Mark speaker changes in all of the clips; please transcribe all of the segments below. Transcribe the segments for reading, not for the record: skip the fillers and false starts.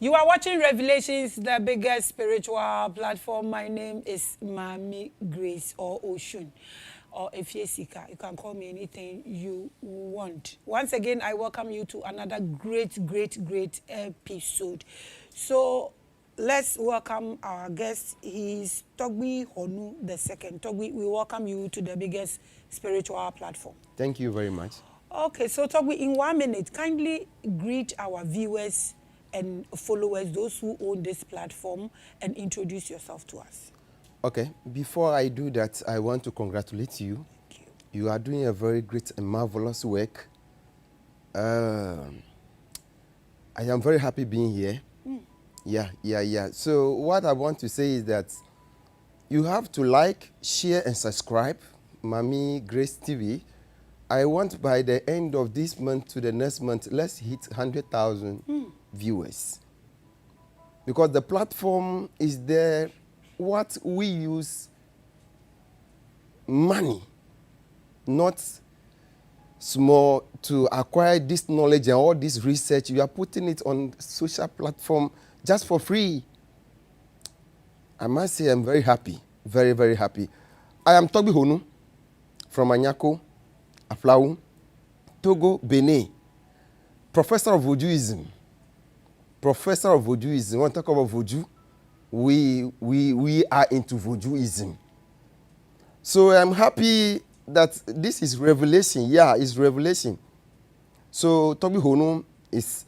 Speaker 1: You are watching Revelations, the biggest spiritual platform. My name is Maame Grace or Oshun. Or if you're Sika, you can call me anything you want. Once again, I welcome you to another great episode. So let's welcome our guest. He's Togbi Honu II. Togbi, we welcome you to the biggest spiritual platform.
Speaker 2: Thank you very much.
Speaker 1: Okay, so Togbi, in 1 minute, kindly greet our viewers and followers, those who own this platform, and introduce yourself to us.
Speaker 2: Okay, before I do that, I want to congratulate you.
Speaker 1: Thank you.
Speaker 2: You are doing a very great and marvelous work. I am very happy being here. Yeah. So what I want to say is that you have to like, share, and subscribe, Maame Grace TV. I want by the end of this month to the next month, let's hit 100,000 viewers. Because the platform is there, what we use money, not small, to acquire this knowledge and all this research. You are putting it on social platform just for free. I must say I'm very happy, very happy. I am Togbi Honu from Anyako, Aflau, Togo Benin, professor of Voodooism. Professor of Voodooism. When we talk about Voodoo, we are into Voodooism. So I'm happy that this is revelation. Yeah, it's revelation. So Togbi Honu is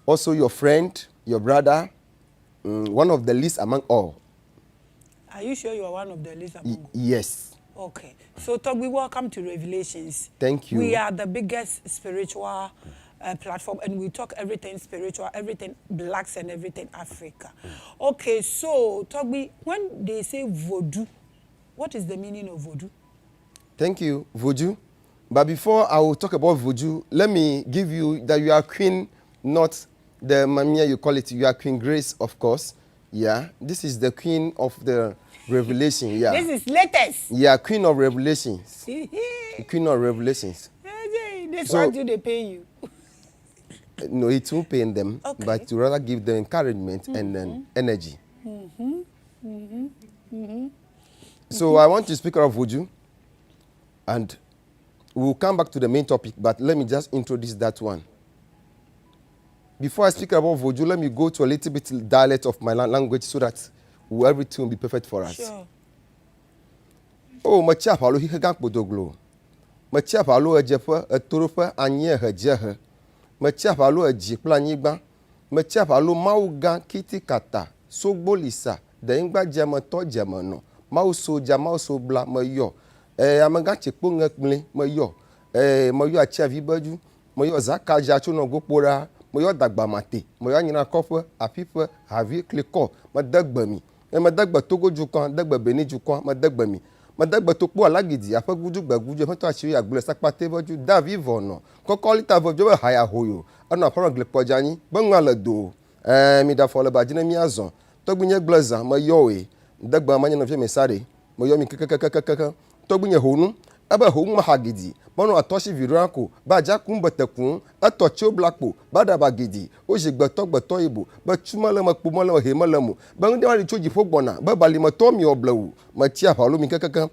Speaker 2: also your friend, your brother, one of the least among all.
Speaker 1: Are you sure you are one of the least among all?
Speaker 2: Yes.
Speaker 1: Okay. So Togbi, welcome to Revelations.
Speaker 2: Thank you.
Speaker 1: We are the biggest spiritual platform, and we talk everything spiritual, everything blacks, and everything Africa. Okay, so Togbi, when they say Voodoo, what is the meaning of Voodoo?
Speaker 2: Thank you, Voodoo. But before I will talk about Voodoo, let me give you that you are queen, not the Mamia you call it. You are Queen Grace, of course. Yeah, this is the queen of the revelation. Yeah,
Speaker 1: this is latest.
Speaker 2: Yeah, queen of revelations. Queen of revelations.
Speaker 1: This one do they pay you?
Speaker 2: No, it won't pay them,
Speaker 1: okay,
Speaker 2: but to rather give them encouragement and then energy. So I want to speak about Voodoo, and we'll come back to the main topic, but let me just introduce that one. Before I speak about Voodoo, let me go to a little bit dialect of my language so that everything will be perfect for us.
Speaker 1: Sure.
Speaker 2: Oh, my chap, hello, he can't put the glow. My chap, hello, a jeffer, a turupa, and near her jeher. My chap, hello, a jiplanyiba. My chap, hello, mauga, kitty kata, so bolisa, the Ingba German to Germano, mauso, jamauso, black, my yo. I'm a gachi pung at me, my yo. My yo, a chavi baju, my yo, Zaka Jachuno go pora. Moyo dagba mate moyo nyina kofa afifa havi kliko ma dagba mi ma dagba Togo jukan dagba Benin jukan ma dagba mi ma dagba Topo alagidi afa guju gbaguju fa to asiri agbule sapate boju davi vono kokoli ta vojo be haya hoyo ana fara glepo jani banwa la do mi da fola ba jina mi azon togbunye glaza ma yowe dagba ma nyina fe mesare moyo mi kakakakaka togbunye honu aba honu ma hagidi bono atoshi viranko ba jakun batakun atochi oblakpo bada bagidi o je gbotogboto ibo ba tumala makpo mala hemalamu ba nde wali choji fogbona ba bali matomi oblawu ma tia palo mi kakaka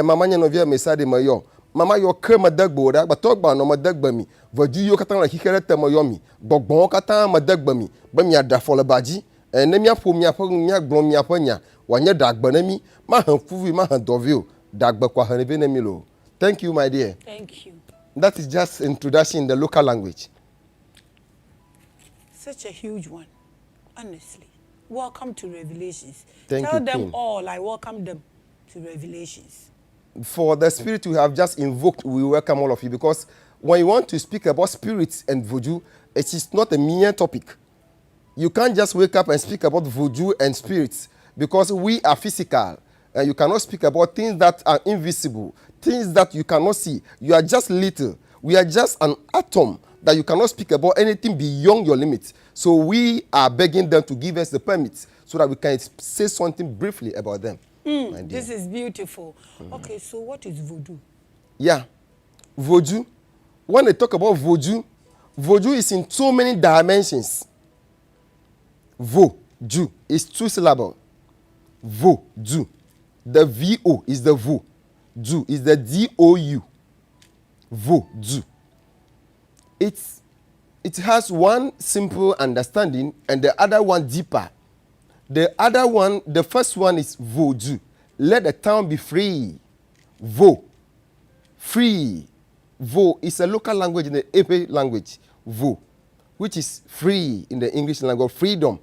Speaker 2: mama nya no via mesade mayo mama yo krema dagbo da ba togba no ma dagba mi voju yo katan la hikerete mayo mi gbogbon katan ma dagba mi ba mi adafo le baji na mi afo mi afo mi agbon mi afanya wanya dagba na mi ma han fuvi ma han dovio dagba kwa han be na mi lo. Thank you, my dear.
Speaker 1: Thank you.
Speaker 2: That is just introduction in the local language.
Speaker 1: Such a huge one, honestly. Welcome to Revelations.
Speaker 2: Thank
Speaker 1: Tell
Speaker 2: you,
Speaker 1: them
Speaker 2: Queen.
Speaker 1: all I welcome them to Revelations.
Speaker 2: For the spirit we have just invoked, we welcome all of you, because when you want to speak about spirits and Voodoo, it is not a mere topic. You can't just wake up and speak about Voodoo and spirits, because we are physical. And you cannot speak about things that are invisible, things that you cannot see. You are just little. We are just an atom that you cannot speak about anything beyond your limits. So we are begging them to give us the permit so that we can say something briefly about them.
Speaker 1: This is beautiful. Okay, so what is Voodoo?
Speaker 2: Yeah, Voodoo. When they talk about Voodoo, Voodoo is in so many dimensions. Voodoo is 2 syllables. Voodoo. The VO is the vo. Do is the DOU. Voodoo. It has one simple understanding and the other one deeper. The first one is voodoo. Let the town be free. Free. Vo is a local language in the Epe language. Vo, which is free in the English language, freedom.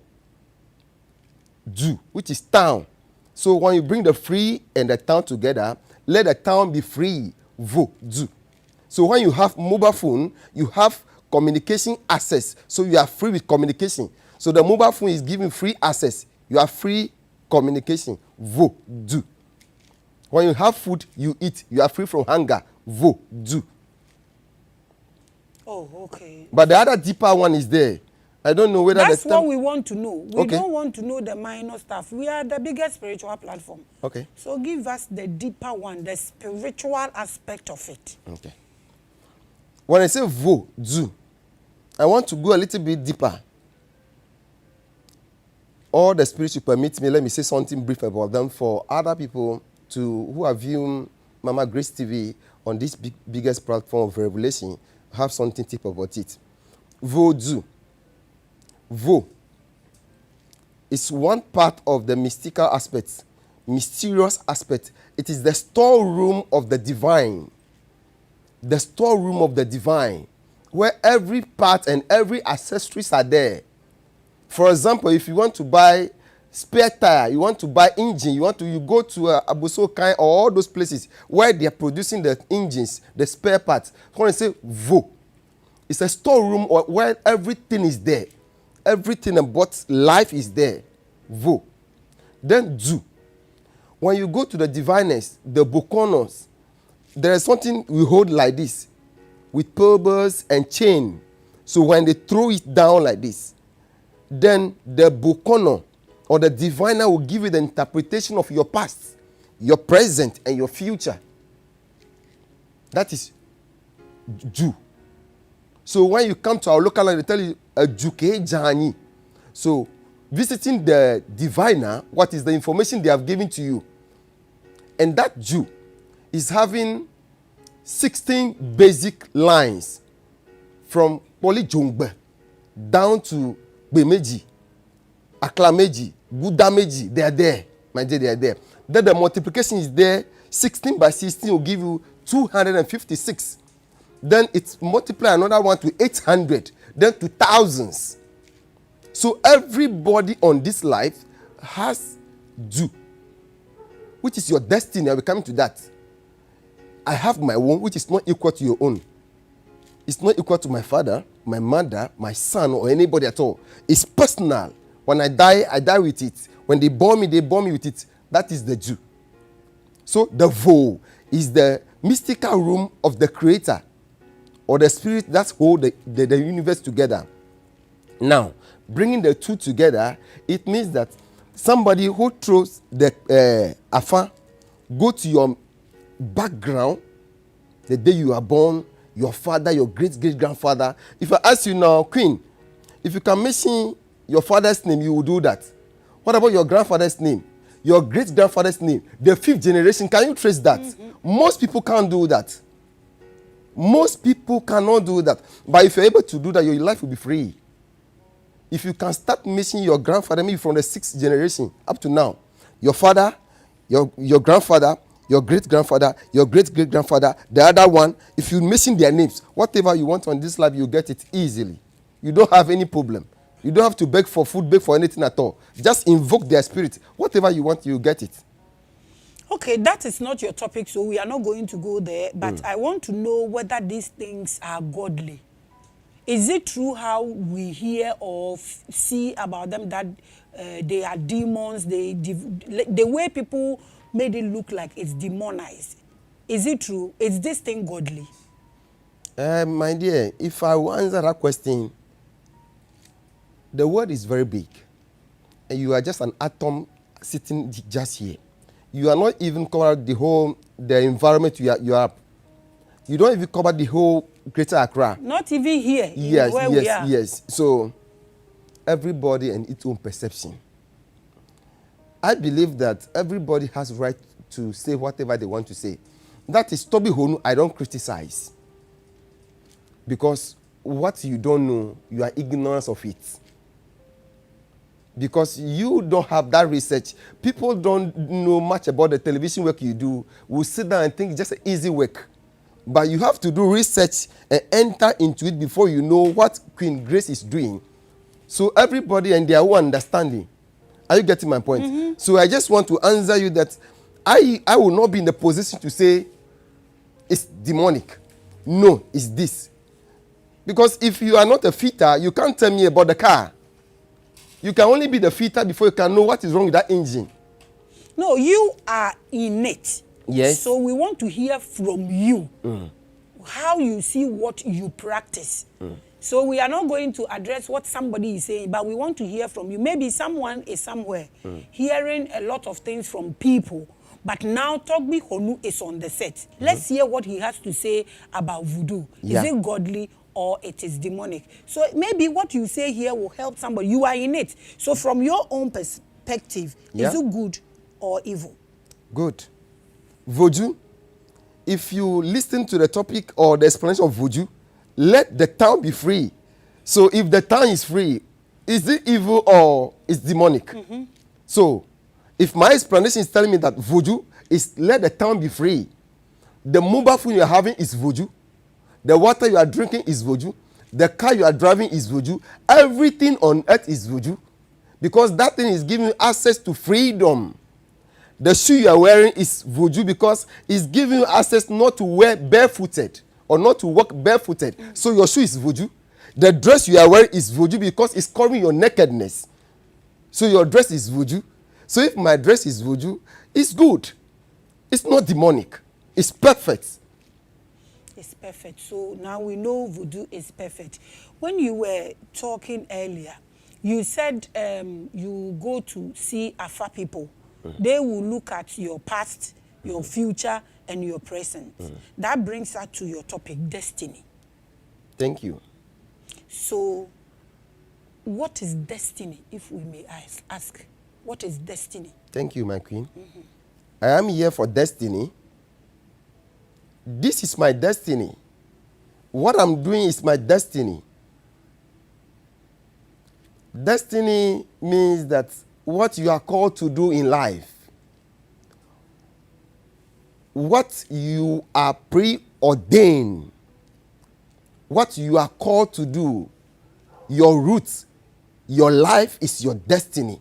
Speaker 2: Do, which is town. So when you bring the free and the town together, let the town be free. Vo, do. So when you have mobile phone, you have communication access. So you are free with communication. So the mobile phone is giving free access. You are free communication. Vo, do. When you have food, you eat. You are free from hunger. Vo, do.
Speaker 1: Oh, okay.
Speaker 2: But the other deeper one is there. I don't know whether
Speaker 1: that's what we want to know. We
Speaker 2: okay.
Speaker 1: don't want to know the minor stuff. We are the biggest spiritual platform.
Speaker 2: Okay.
Speaker 1: So give us the deeper one, the spiritual aspect of it.
Speaker 2: Okay. When I say Voodoo, I want to go a little bit deeper. All the spirits will permit me, let me say something brief about them for other people who are viewing Mama Grace TV on this biggest platform of revelation, have something tip about it. Voodoo. Vo is one part of the mystical aspect, mysterious aspect. It is the storeroom of the divine. The storeroom of the divine, where every part and every accessories are there. For example, if you want to buy spare tire, you want to buy engine, you go to Abuso Kai or all those places where they are producing the engines, the spare parts. When I say Vo, it's a storeroom where everything is there. Everything about life is there. Vo. Then do. When you go to the diviners, the Bokonos, there is something we hold like this with pebbles and chain. So when they throw it down like this, then the Bokono or the diviner will give you the interpretation of your past, your present, and your future. That is Ju. So when you come to our local land, they tell you a Juke Jani. So visiting the diviner, what is the information they have given to you? And that Jew is having 16 basic lines from Polijongbe down to Bemeji, Aklameji, Budameji. They are there. My dear, they are there. Then the multiplication is there. 16 by 16 will give you 256. Then it's multiply another one to 800. Then to thousands. So everybody on this life has Jew, which is your destiny. I'll be coming to that. I have my own, which is not equal to your own. It's not equal to my father, my mother, my son, or anybody at all. It's personal. When I die with it. When they born me with it. That is the Jew. So the Vo is the mystical room of the Creator, or the spirit that hold the universe together. Now, bringing the two together, it means that somebody who throws the afa, go to your background, the day you are born, your father, your great-great-grandfather. If I ask you now, Queen, if you can mention your father's name, you will do that. What about your grandfather's name? Your great-grandfather's name? The 5th generation, can you trace that? Mm-hmm. Most people can't do that. Most people cannot do that. But if you're able to do that, your life will be free. If you can start mentioning your grandfather, maybe from the 6th generation up to now, your father, your grandfather, your great-grandfather, your great-great-grandfather, the other one, if you mention their names, whatever you want on this life, you get it easily. You don't have any problem. You don't have to beg for food, beg for anything at all. Just invoke their spirit. Whatever you want, you get it.
Speaker 1: Okay, that is not your topic, so we are not going to go there. But I want to know whether these things are godly. Is it true how we hear or see about them that they are demons? The way people made it look like it's demonized. Is it true? Is this thing godly?
Speaker 2: My dear, if I answer that question, the world is very big. And you are just an atom sitting just here. You are not even covered the environment you are. You don't even cover the whole Greater Accra.
Speaker 1: Not even here.
Speaker 2: Yes,
Speaker 1: where we are.
Speaker 2: Yes. So everybody and its own perception. I believe that everybody has right to say whatever they want to say. That is Toby Honu, I don't criticize. Because what you don't know, you are ignorant of it. Because you don't have that research. People don't know much about the television work you do. Will sit down and think it's just an easy work. But you have to do research and enter into it before you know what Queen Grace is doing. So everybody and their own understanding. Are you getting my point? Mm-hmm. So I just want to answer you that I will not be in the position to say it's demonic. No, it's this. Because if you are not a fitter, you can't tell me about the car. You can only be the fitter before you can know what is wrong with that engine.
Speaker 1: No, you are in it.
Speaker 2: Yes.
Speaker 1: So we want to hear from you how you see what you practice. So we are not going to address what somebody is saying, but we want to hear from you. Maybe someone is somewhere hearing a lot of things from people, but now Togbi Honu is on the set. Let's hear what he has to say about voodoo.
Speaker 2: Yeah.
Speaker 1: Is it godly or it is demonic? So maybe what you say here will help somebody. You are in it. So from your own perspective, is it good or evil?
Speaker 2: Good. Voodoo, if you listen to the topic or the explanation of voodoo, let the town be free. So if the town is free, is it evil or is demonic? So if my explanation is telling me that voodoo is let the town be free, the mobile phone you are having is voodoo, the water you are drinking is voodoo, the car you are driving is voodoo, everything on earth is voodoo, because that thing is giving you access to freedom. The shoe you are wearing is voodoo because it's giving you access not to wear barefooted or not to walk barefooted. So your shoe is voodoo. The dress you are wearing is voodoo because it's covering your nakedness. So your dress is voodoo. So if my dress is voodoo, it's good. It's not demonic. It's perfect.
Speaker 1: It's perfect. So now we know voodoo is perfect. When you were talking earlier, you said you go to see Afa people. They will look at your past, your future, and your present. That brings us to your topic, destiny.
Speaker 2: Thank you.
Speaker 1: So, what is destiny, if we may ask? What is destiny?
Speaker 2: Thank you, my queen. I am here for destiny. This is my destiny. What I'm doing is my destiny. Destiny means that what you are called to do in life, what you are preordained, what you are called to do, your roots, your life is your destiny.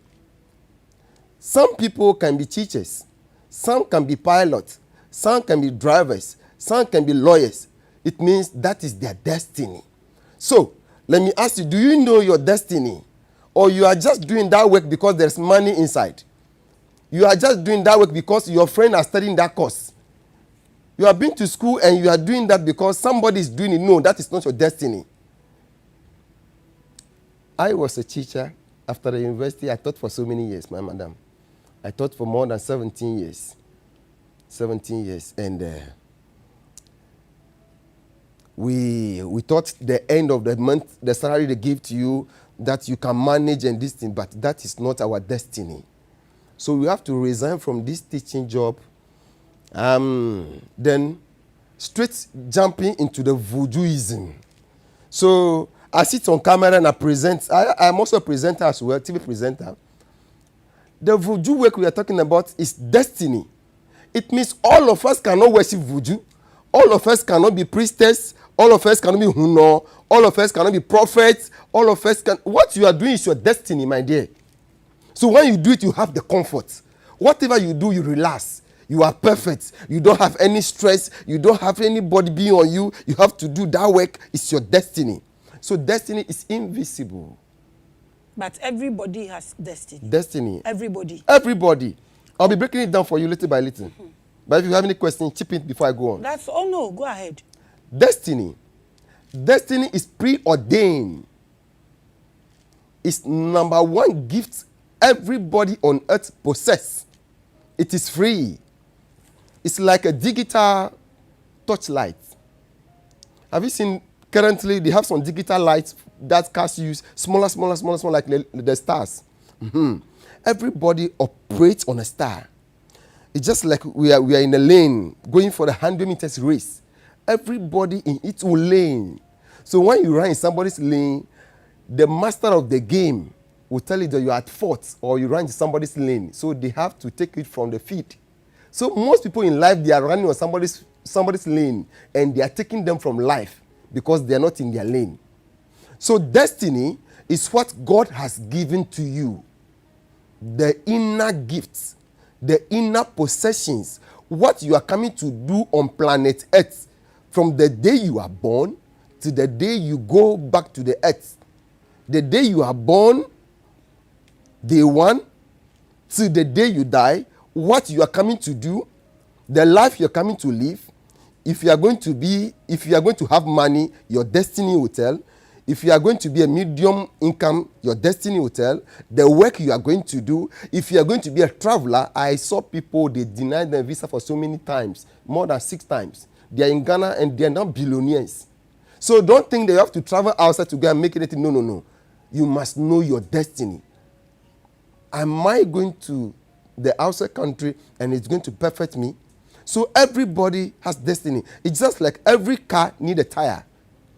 Speaker 2: Some people can be teachers, some can be pilots, some can be drivers, some can be lawyers. It means that is their destiny. So, let me ask you, do you know your destiny? Or you are just doing that work because there's money inside? You are just doing that work because your friend are studying that course. You have been to school and you are doing that because somebody is doing it. No, that is not your destiny. I was a teacher after the university. I taught for so many years, my madam. I taught for more than 17 years. 17 years. And we taught the end of the month, the salary they give to you, that you can manage and this thing, but that is not our destiny. So we have to resign from this teaching job. Then straight jumping into the voodooism. So I sit on camera and I present. I'm also a presenter as well, TV presenter. The voodoo work we are talking about is destiny. It means all of us cannot worship voodoo. All of us cannot be priestess. All of us cannot be huno. All of us cannot be prophets. All of us can. What you are doing is your destiny, my dear. So when you do it, you have the comfort. Whatever you do, you relax. You are perfect. You don't have any stress. You don't have anybody being on you. You have to do that work. It's your destiny. So destiny is invisible.
Speaker 1: But everybody has destiny.
Speaker 2: Destiny.
Speaker 1: Everybody.
Speaker 2: Everybody. I'll be breaking it down for you little by little. But if you have any questions, chip in before I go on.
Speaker 1: Oh no, go ahead.
Speaker 2: Destiny. Destiny is preordained. It's number one gift everybody on earth possess. It is free. It's like a digital torchlight. Have you seen currently they have some digital lights that cast you smaller, like the stars. Everybody operates on a star. It's just like we are in a lane going for the 100 meters race. Everybody in its own lane. So when you run in somebody's lane, the master of the game will tell you that you are at fault or you run in somebody's lane. So they have to take it from the feet. So most people in life, they are running on somebody's lane and they are taking them from life because they are not in their lane. So destiny is what God has given to you. The inner gifts, the inner possessions, what you are coming to do on planet Earth from the day you are born to the day you go back to the earth. The day you are born, day one, to the day you die, what you are coming to do, the life you're coming to live. If you are going to have money, your destiny will tell. If you are going to be a medium income, your destiny will tell. The work you are going to do. If you are going to be a traveler, I saw people, they denied their visa for so many times, more than 6 times. They are in Ghana and they are now billionaires. So don't think that you have to travel outside to go and make anything. No. You must know your destiny. Am I going to the outside country and it's going to perfect me? So everybody has destiny. It's just like every car needs a tire.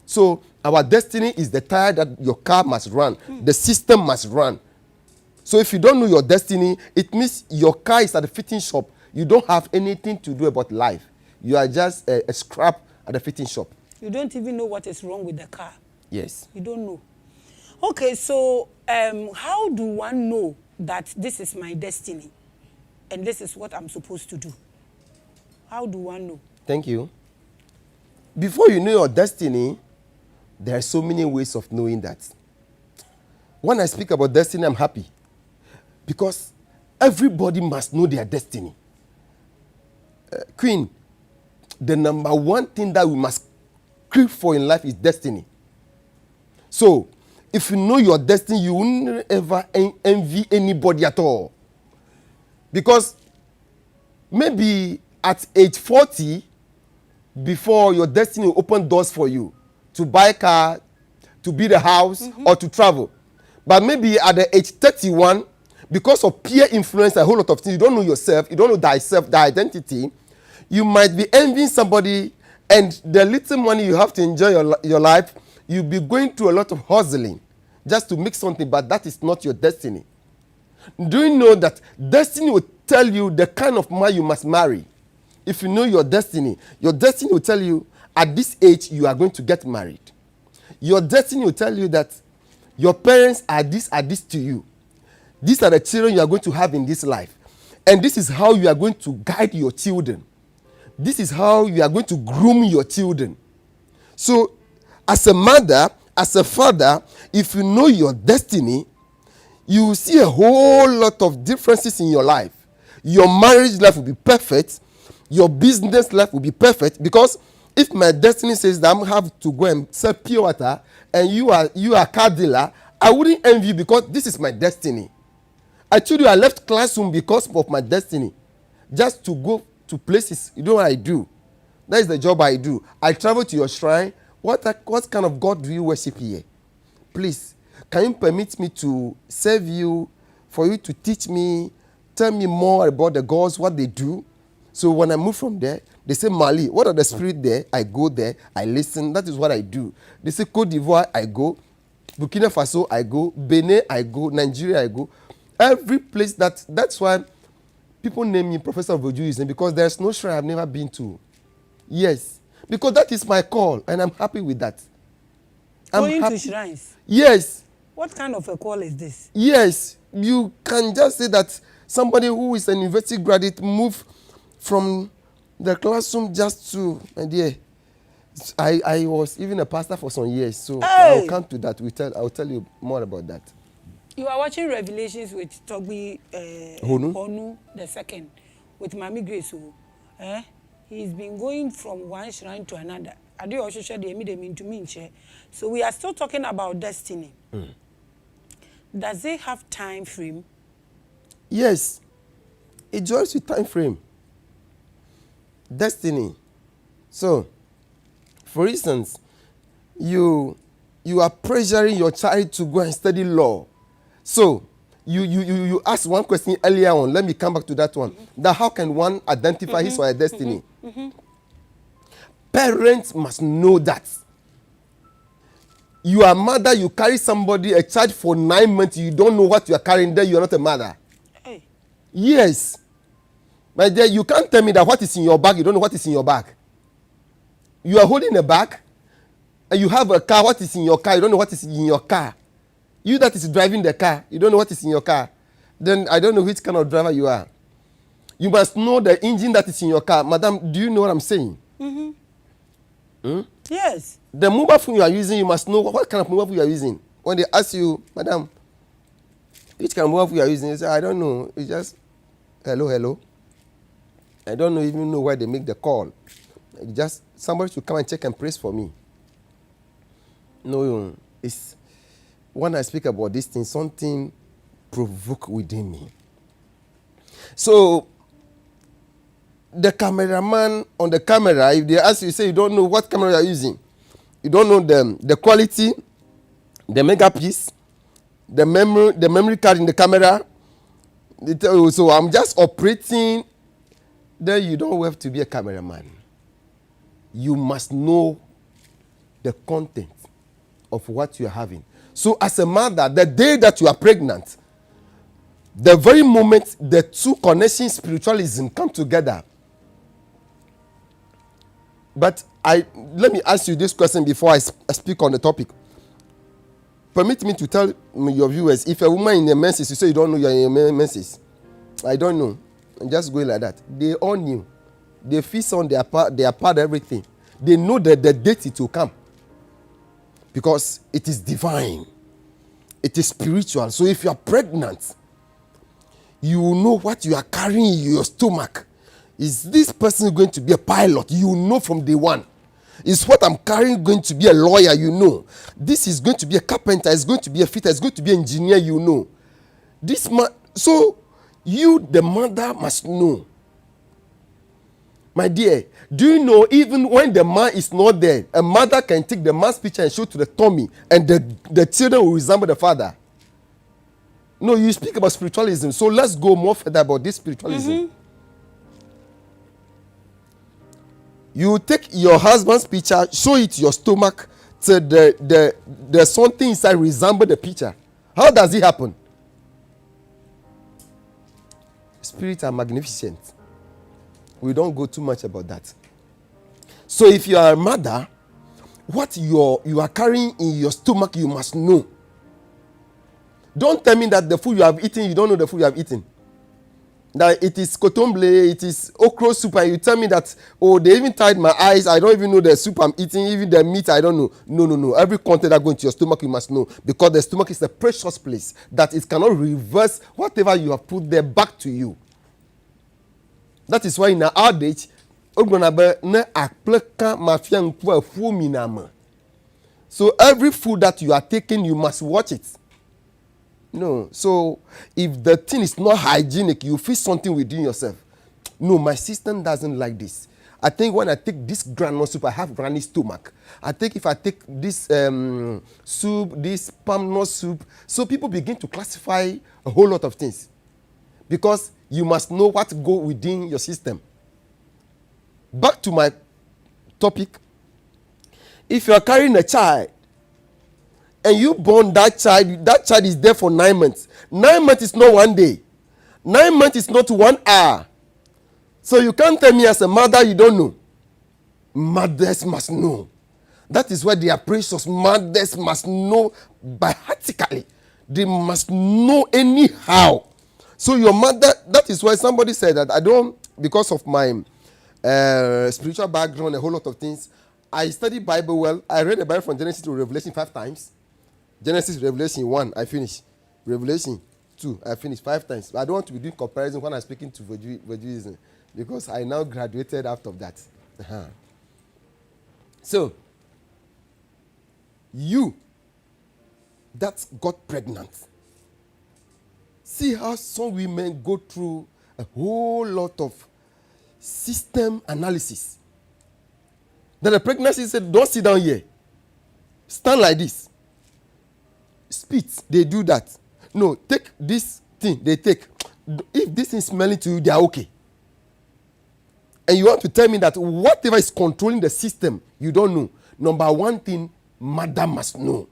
Speaker 2: So our destiny is the tire that your car must run. The system must run. So if you don't know your destiny, it means your car is at the fitting shop. You don't have anything to do about life. You are just a scrap at the fitting shop.
Speaker 1: You don't even know what is wrong with the car.
Speaker 2: Yes.
Speaker 1: You don't know. Okay, so how do one know that this is my destiny and this is what I'm supposed to do? How do one know?
Speaker 2: Thank you. Before you know your destiny, there are so many ways of knowing that. When I speak about destiny, I'm happy. Because everybody must know their destiny. Queen, the number one thing that we must crave for in life is destiny. So, if you know your destiny, you won't ever envy anybody at all. Because maybe at age 40, before your destiny will open doors for you to buy a car, to build a house, or to travel. But maybe at the age 31, because of peer influence, a whole lot of things, you don't know yourself, you don't know thyself, the identity, you might be envying somebody, and the little money you have to enjoy your life, you'll be going through a lot of hustling just to make something, but that is not your destiny. Do you know that destiny will tell you the kind of man you must marry? If you know your destiny will tell you at this age you are going to get married. Your destiny will tell you that your parents are this to you. These are the children you are going to have in this life. And this is how you are going to guide your children. This is how you are going to groom your children. So, as a mother, as a father, if you know your destiny, you will see a whole lot of differences in your life. Your marriage life will be perfect. Your business life will be perfect. Because if my destiny says that I have to go and sell pure water, and you are a car dealer, I wouldn't envy you because this is my destiny. I told you I left classroom because of my destiny. Just to go to places. You know what I do? That is the job I do. I travel to your shrine. What kind of God do you worship here? Please, can you permit me to serve you, for you to teach me, tell me more about the gods, what they do? So when I move from there, they say, Mali, what are the spirit there? I go there, I listen, that is what I do. They say, Côte d'Ivoire, I go. Burkina Faso, I go. Benin, I go. Nigeria, I go. Every place, that's why people name me Professor of Voodoo, because there's no shrine I've never been to. Yes. Because that is my call, and I'm happy with that.
Speaker 1: Going to shrines?
Speaker 2: Yes.
Speaker 1: What kind of a call is this?
Speaker 2: Yes. You can just say that somebody who is an university graduate moved from the classroom just to, my dear, I was even a pastor for some years, so I'll come to that. I'll tell you more about that.
Speaker 1: You are watching Revelations with Togbi Honu the second, with Mami Grace. He's been going from one shrine to another. I do also share the mean to me. So we are still talking about destiny. Does it have time frame?
Speaker 2: Yes. It joins with time frame. Destiny. So, for instance, you you are pressuring your child to go and study law. So you asked one question earlier on. Let me come back to that one. That how can one identify his or her destiny? Parents must know that. You are a mother, you carry somebody, a child for 9 months, you don't know what you are carrying there, you are not a mother.
Speaker 1: Hey.
Speaker 2: Yes. My dear, you can't tell me that what is in your bag, you don't know what is in your bag. You are holding a bag, and you have a car, what is in your car, you don't know what is in your car. You that is driving the car, you don't know what is in your car. Then I don't know which kind of driver you are. You must know the engine that is in your car. Madam, do you know what I'm saying?
Speaker 1: Yes.
Speaker 2: The mobile phone you are using, you must know what kind of mobile phone you are using. When they ask you, madam, which kind of mobile phone you are using, you say, I don't know. It's just, hello. I don't even know why they make the call. Just somebody should come and check and praise for me. No, it's when I speak about this thing, something provoke within me. So the cameraman on the camera, if they ask you, say you don't know what camera you are using, you don't know the quality, the megapiece, the memory card in the camera. They tell you, so I'm just operating. Then you don't have to be a cameraman. You must know the content of what you are having. So as a mother, the day that you are pregnant, the very moment the two connections spiritualism come together. But let me ask you this question before I speak on the topic. Permit me to tell your viewers, if a woman in a menses, you say you don't know you're in a menses. I don't know. I'm just going like that. They all knew. They feast on their part everything. They know that the date it will come. Because it is divine. It is spiritual. So if you are pregnant, you will know what you are carrying in your stomach. Is this person going to be a pilot? You know from day one. Is what I'm carrying going to be a lawyer? You know. This is going to be a carpenter. It's going to be a fitter. It's going to be an engineer. You know. This man. So you, the mother, must know. My dear, do you know even when the man is not there, a mother can take the man's picture and show to the tummy, and the children will resemble the father? No, you speak about spiritualism, so let's go more further about this spiritualism. You take your husband's picture, show it to your stomach, till the something inside resemble the picture. How does it happen? Spirits are magnificent. We don't go too much about that. So if you are a mother, what you are carrying in your stomach, you must know. Don't tell me that the food you have eaten, you don't know the food you have eaten. That it is kotomble, it is okra soup, and you tell me that, oh, they even tied my eyes, I don't even know the soup I'm eating, even the meat, I don't know. No. Every content that goes into your stomach, you must know. Because the stomach is a precious place that it cannot reverse whatever you have put there back to you. That is why in our age, so every food that you are taking, you must watch it. No. So if the thing is not hygienic, you feel something within yourself. No, my system doesn't like this. I think when I take this granule soup, I have granny stomach. I think if I take this soup, this palm nut soup, so people begin to classify a whole lot of things. Because you must know what to go within your system. Back to my topic. If you are carrying a child, and you born that child is there for 9 months. 9 months is not 1 day. 9 months is not 1 hour. So you can't tell me as a mother you don't know. Mothers must know. That is why they are precious. Mothers must know biologically. They must know anyhow. So your mother, that is why somebody said that I don't, because of my spiritual background, a whole lot of things, I study Bible well. I read the Bible from Genesis to Revelation 5 times. Genesis, Revelation 1, I finished. Revelation 2, I finished 5 times. I don't want to be doing comparison when I'm speaking to Voodooism, because I now graduated out of that. So, you that got pregnant, see how some women go through a whole lot of system analysis. Then the pregnancy said, don't sit down here. Stand like this. spit, they do that. No, take this thing, they take. If this is smelling to you, they are okay. And you want to tell me that whatever is controlling the system, you don't know. Number one thing, mother must know.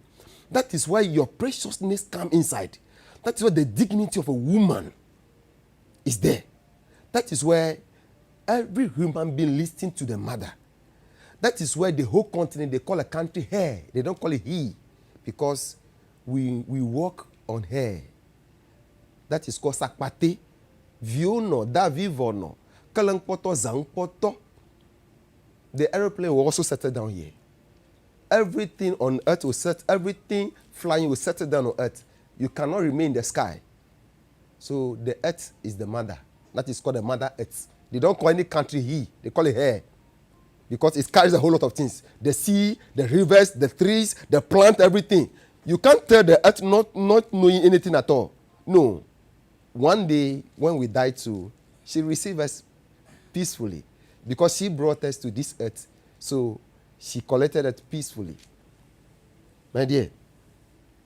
Speaker 2: That is why your preciousness comes inside. That is why the dignity of a woman is there. That is where every human being listens to the mother. That is where the whole continent, they call a country her. They don't call it he. Because we walk on her. That is called sakpate. Viono, da vivono. Kalangpoto, zangpoto. The aeroplane will also settle down here. Everything on earth will settle, everything flying will settle down on earth. You cannot remain in the sky. So the earth is the mother. That is called the mother earth. They don't call any country he. They call it her. Because it carries a whole lot of things. The sea, the rivers, the trees, the plant, everything. You can't tell the earth not knowing anything at all. No. One day, when we die too, she received us peacefully. Because she brought us to this earth. So she collected it peacefully. My dear,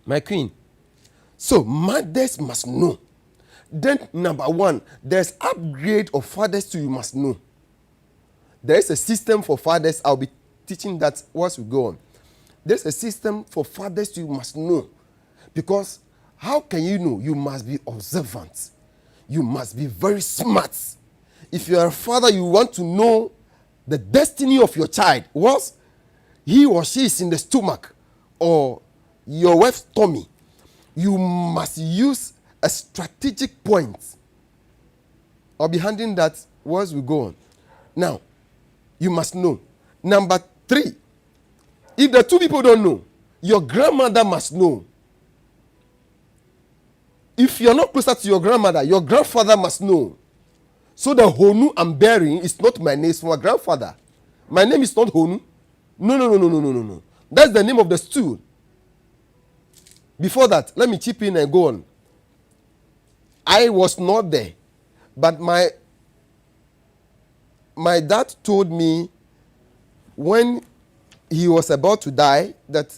Speaker 2: my queen. So mothers must know. Then number one, there's upgrade of fathers too, you must know. There is a system for fathers. I'll be teaching that once we go on. There's a system for fathers too, you must know. Because how can you know? You must be observant. You must be very smart. If you are a father, you want to know the destiny of your child. Once he or she is in the stomach or your wife's tummy, you must use a strategic point. I'll be handling that once we go on. Now, you must know. Number 3, if the two people don't know, your grandmother must know. If you're not closer to your grandmother, your grandfather must know. So the Honu I'm bearing is not my name, it's for my grandfather. My name is not Honu. No. That's the name of the stool. Before that, let me chip in and go on. I was not there, but my dad told me when he was about to die that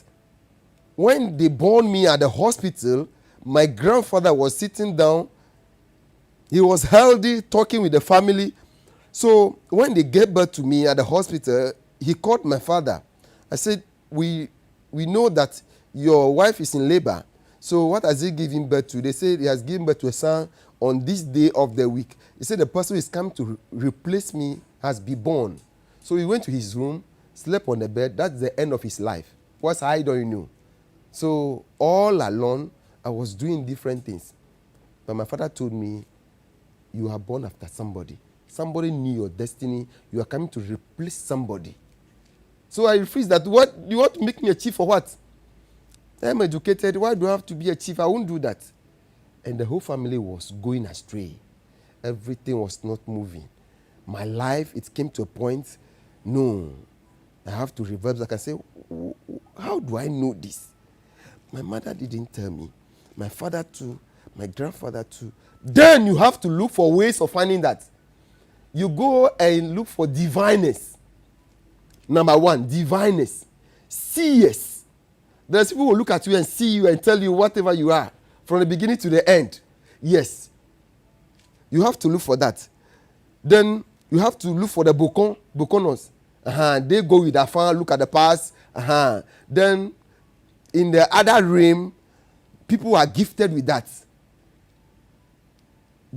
Speaker 2: when they born me at the hospital, my grandfather was sitting down. He was healthy, talking with the family. So when they gave birth to me at the hospital, he called my father. I said, we know that your wife is in labor. So what has he given birth to? They said he has given birth to a son on this day of the week. He said the person who is coming to replace me has been born. So he went to his room, slept on the bed. That's the end of his life. What's I don't know. So all along, I was doing different things. But my father told me, you are born after somebody. Somebody knew your destiny. You are coming to replace somebody. So I refused that. What you want to make me a chief for what? I'm educated. Why do I have to be a chief? I won't do that. And the whole family was going astray. Everything was not moving. My life, it came to a point, no, I have to reverse. I can say, how do I know this? My mother didn't tell me. My father too. My grandfather too. Then you have to look for ways of finding that. You go and look for diviners. Number 1, diviners. Seers. There's people who look at you and see you and tell you whatever you are from the beginning to the end. Yes. You have to look for that. Then you have to look for the bokonos. They go with their fan, look at the past. Then in the other realm, people are gifted with that.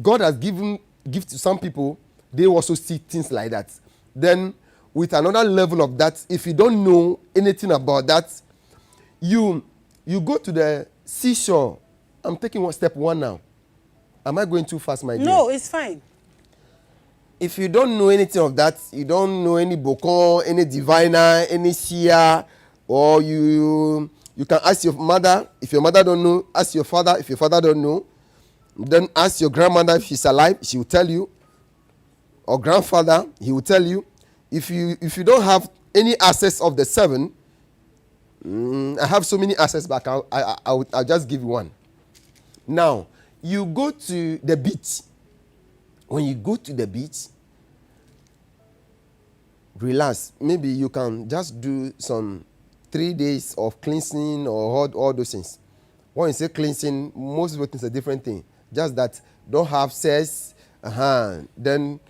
Speaker 2: God has given gift to some people. They also see things like that. Then with another level of that, if you don't know anything about that, you go to the seashore. I'm taking step 1 now. Am I going too fast, my dear?
Speaker 1: No, it's fine.
Speaker 2: If you don't know anything of that, you don't know any bokon, any diviner, any seer, or you can ask your mother. If your mother don't know, ask your father. If your father don't know, then ask your grandmother if she's alive. She will tell you. Or grandfather, he will tell you. If you don't have any access of the 7, I have so many access, but I'll just give you one. Now, you go to the beach. When you go to the beach, relax. Maybe you can just do some 3 days of cleansing or all those things. When you say cleansing, most people think it's a different thing. Just that don't have sex, then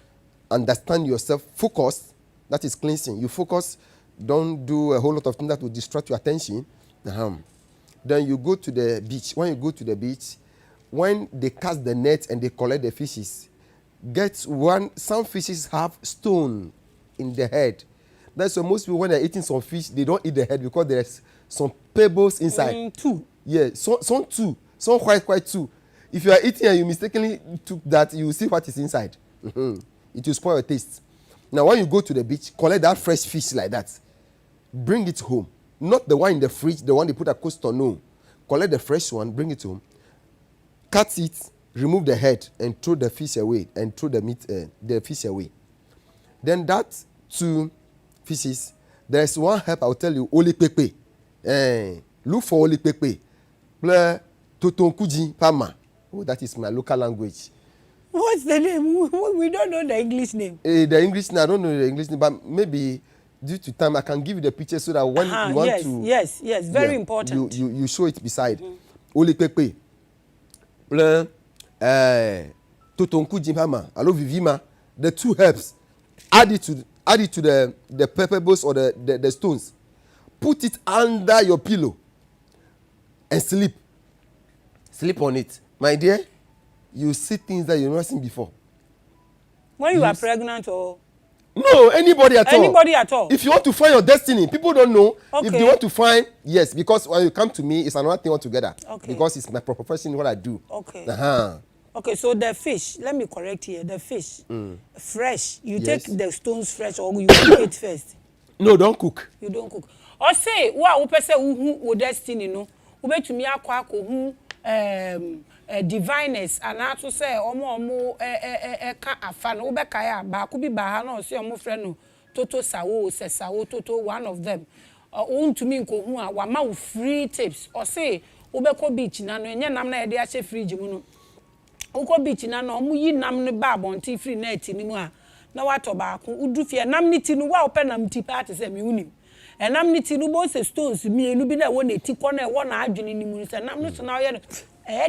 Speaker 2: understand yourself, focus. That is cleansing. You focus, don't do a whole lot of things that will distract your attention. Then you go to the beach. When you go to the beach, when they cast the net and they collect the fishes, some fishes have stone in the head. That's why most people, when they're eating some fish, they don't eat the head because there's some pebbles inside.
Speaker 1: Two.
Speaker 2: Yeah, some two. Some quite two. If you are eating and you mistakenly took that, you will see what is inside. It will spoil your taste. Now, when you go to the beach, collect that fresh fish like that. Bring it home. Not the one in the fridge, the one they put a coaster, no. Collect the fresh one, bring it home. Cut it, remove the head, and throw the fish away, and throw the fish away. Then that 2 fishes, there's one herb I'll tell you, oli pepe. Look for oli pepe. Totonkuji pama. Oh, that is my local language.
Speaker 1: What's the name? We don't know the English name.
Speaker 2: The English name, I don't know the English name, but maybe due to time, I can give you the picture so that when you want to...
Speaker 1: Yes, very important.
Speaker 2: You show it beside. Oli pepe. Totonku jimpama, alo vivima, the 2 herbs, add it to the pebbles or the stones. Put it under your pillow and sleep. Sleep on it. My dear, you see things that you've never seen before.
Speaker 1: When you are pregnant or...
Speaker 2: No, anybody at all.
Speaker 1: Anybody at all.
Speaker 2: If you want to find your destiny, people don't know.
Speaker 1: Okay.
Speaker 2: If they want to find, yes, because when you come to me, it's another thing altogether.
Speaker 1: Okay.
Speaker 2: Because it's my profession, what I do.
Speaker 1: Okay.
Speaker 2: Okay,
Speaker 1: so the fish, let me correct here. The fish, fresh, you
Speaker 2: Yes.
Speaker 1: take the stones fresh or you cook it first?
Speaker 2: No, don't cook.
Speaker 1: You don't cook. Or say, wa upese uhu destiny no. Ube to me akwa ko diviners and also say omo ka afa no ube kaya ba ku bi ba ha no say omo frɛ no toto sawo se sawo toto one of them to me nko hu a wa ma free tips or say ube ko beach na no enye nam na ye de ahye fridge mu no uko beach na no omo yi nam ne ba bonti free na ati ni mu a na wato ba ko udu fie nam ni ti no wa ope nam ti pa te se me unim enam ni ti no bo se stones mienu bi na wo na ti ko na wo na adwene ni mu se nam no so na ye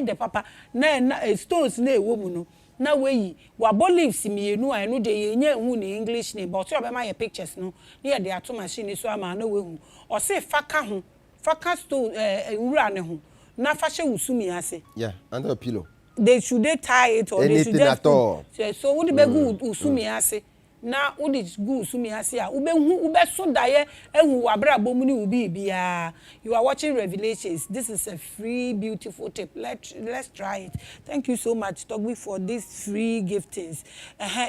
Speaker 1: de papa na stones na ewo mu no na weyi wa leaves mienu a eno de ye nya hu ni English name but so be ma ye pictures no na ye de ato machine so ama na we hu o se faka stone wura ne ho na fa hye usumi ase.
Speaker 2: Yeah, under a pillow.
Speaker 1: They should tie it or
Speaker 2: anything
Speaker 1: they should just
Speaker 2: at all.
Speaker 1: So would be good usumi ase. Na would it good usumi ase a ube so daye ehu wabra bomu ni ubi bia. You are watching Revelations. This is a free beautiful tip. Let's try it. Thank you so much Togbi for these free giftings.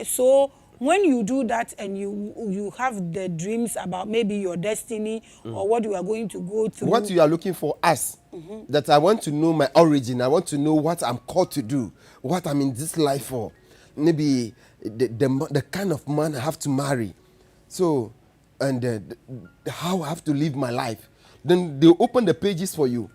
Speaker 1: So when you do that and you have the dreams about maybe your destiny or what you are going to go through.
Speaker 2: What you are looking for us, that I want to know my origin, I want to know what I'm called to do, what I'm in this life for, maybe the kind of man I have to marry, so, and how I have to live my life. Then they'll open the pages for you.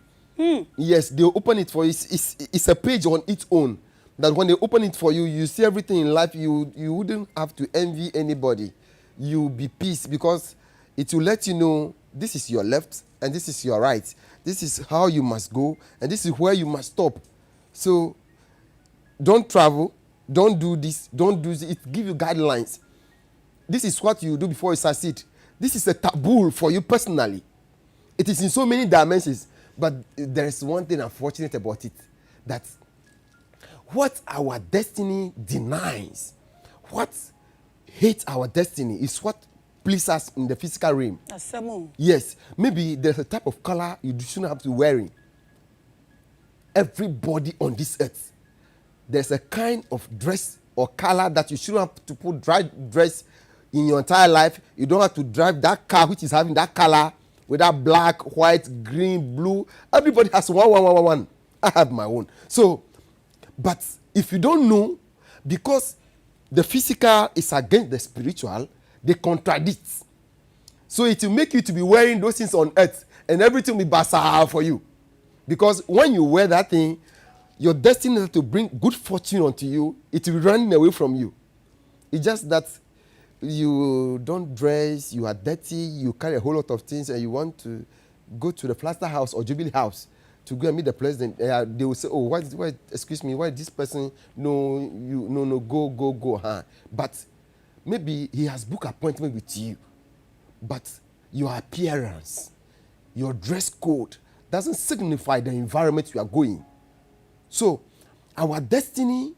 Speaker 2: Yes, they'll open it for you. It's a page on its own. That when they open it for you, you see everything in life. You wouldn't have to envy anybody. You'll be peace because it will let you know this is your left and this is your right. This is how you must go and this is where you must stop. So don't travel, don't do this, don't do this. It gives you guidelines. This is what you do before you succeed. This is a taboo for you personally. It is in so many dimensions, but there is one thing unfortunate about it, that what our destiny denies, what hates our destiny is what pleases us in the physical realm. Yes, maybe there's a type of color you shouldn't have to wear. Everybody on this earth, there's a kind of dress or color that you shouldn't have to put dry dress in your entire life. You don't have to drive that car which is having that color with that black, white, green, blue. Everybody has one. I have my own. So, but if you don't know, because the physical is against the spiritual, they contradict. So it will make you to be wearing those things on earth and everything will be bazaar for you. Because when you wear that thing, your destiny is to bring good fortune unto you. It will be running away from you. It's just that you don't dress, you are dirty, you carry a whole lot of things and you want to go to the plaster house or jubilee house to go and meet the president, they will say, oh, why, excuse me, why this person, no, go, huh? But maybe he has booked appointment with you, but your appearance, your dress code doesn't signify the environment you are going. So our destiny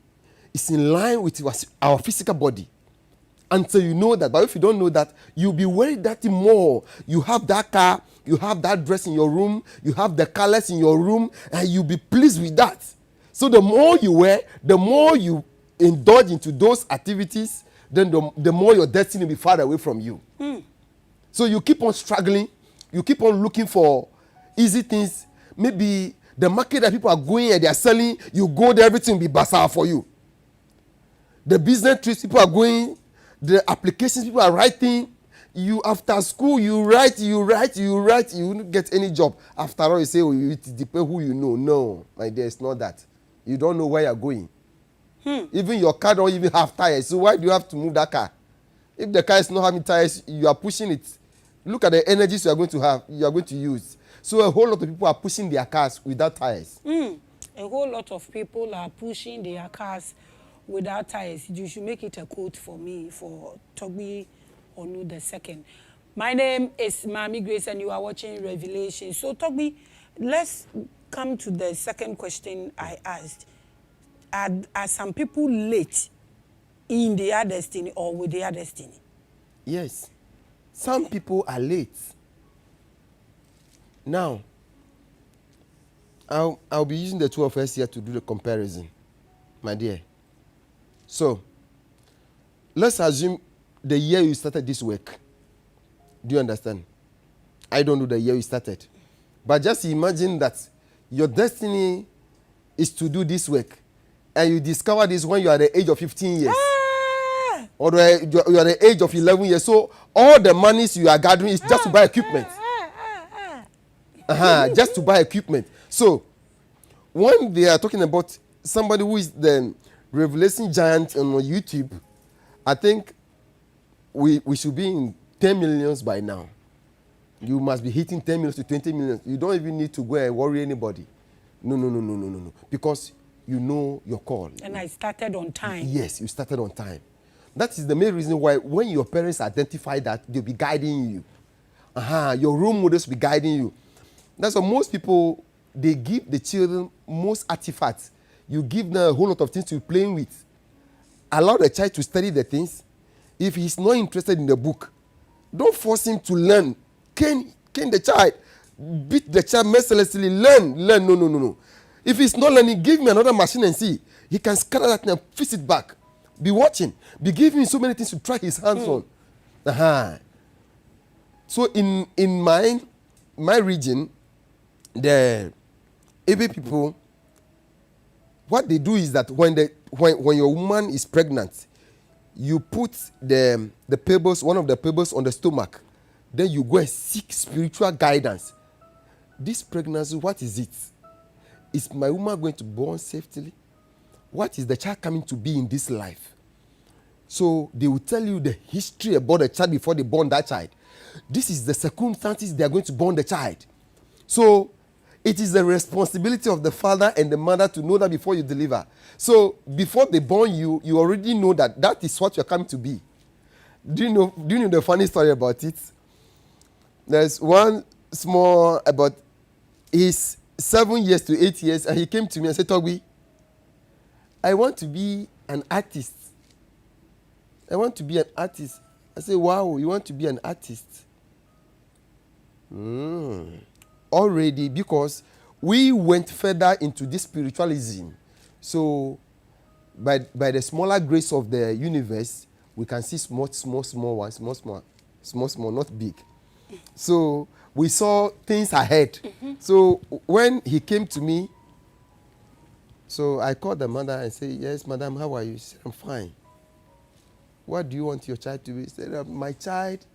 Speaker 2: is in line with our physical body. Until you know that. But if you don't know that, you'll be worried that more. You have that car, you have that dress in your room, you have the colors in your room, and you'll be pleased with that. So the more you wear, the more you indulge into those activities, then the more your destiny will be far away from you. So you keep on struggling, you keep on looking for easy things. Maybe the market that people are going and they are selling, you go there, everything will be bazaar for you. The business trips people are going, the applications people are writing, you after school, you write, you won't get any job. After all, you say, oh, it depends who you know. No, my dear, it's not that. You don't know where you're going. Even your car don't even have tires. So why do you have to move that car? If the car is not having tires, you are pushing it. Look at the energies you are going to have, you are going to use. So a whole lot of people are pushing their cars without tires.
Speaker 1: A whole lot of people are pushing their cars without tires. You should make it a quote for me, for Toby Onu II. My name is Maame Grace and you are watching Revelation. So Toby, let's come to the second question I asked. Are some people late in their destiny or with their destiny?
Speaker 2: Yes. Some people are late. Now, I'll be using the two of us here to do the comparison, my dear. So, let's assume the year you started this work. Do you understand? I don't know the year you started. But just imagine that your destiny is to do this work. And you discover this when you are at the age of 15 years. Or you are at the age of 11 years. So, all the monies you are gathering is just to buy equipment. Just to buy equipment. So, when they are talking about somebody who is the Revelation giant on YouTube, I think we should be in 10 millions by now. You must be hitting 10 millions to 20 millions. You don't even need to go and worry anybody. No. Because you know your call.
Speaker 1: And I started on time.
Speaker 2: Yes, you started on time. That is the main reason why when your parents identify that, they'll be guiding you. Your role models will be guiding you. That's why most people, they give the children most artifacts. You give them a whole lot of things to be playing with. Allow the child to study the things. If he's not interested in the book, don't force him to learn. Cane the child. Beat the child mercilessly. Learn. No. If he's not learning, give him another machine and see. He can scatter that and fix it back. Be watching. Be giving him so many things to try his hands on. So in my region, the Ebe people, what they do is that when your woman is pregnant, you put the pebbles, one of the pebbles on the stomach. Then you go and seek spiritual guidance. This pregnancy, what is it? Is my woman going to born safely? What is the child coming to be in this life? So they will tell you the history about the child before they born that child. This is the circumstances they are going to born the child. So it is the responsibility of the father and the mother to know that before you deliver. So before they born you, you already know that is what you're coming to be. Do you know the funny story about it? There's one small about his 7 years to 8 years, and he came to me and said, Toby, I want to be an artist. I want to be an artist. I said, wow, you want to be an artist? Already, because we went further into this spiritualism. So, by the smaller grace of the universe, we can see small ones, small, not big. So, we saw things ahead. So, when he came to me, so I called the mother and said, yes, madam, how are you? She said, I'm fine. What do you want your child to be? She said, my child,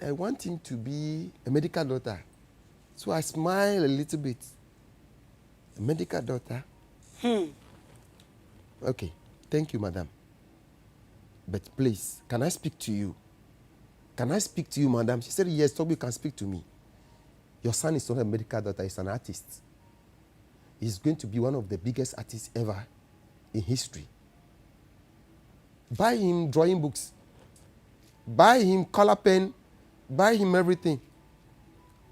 Speaker 2: I want him to be a medical doctor. So I smiled a little bit. A medical doctor? Okay, thank you, madam. But please, can I speak to you? Can I speak to you, madam? She said, yes, Toby can speak to me. Your son is not a medical doctor, he's an artist. he's going to be one of the biggest artists ever in history. Buy him drawing books. Buy him color pen. Buy him everything.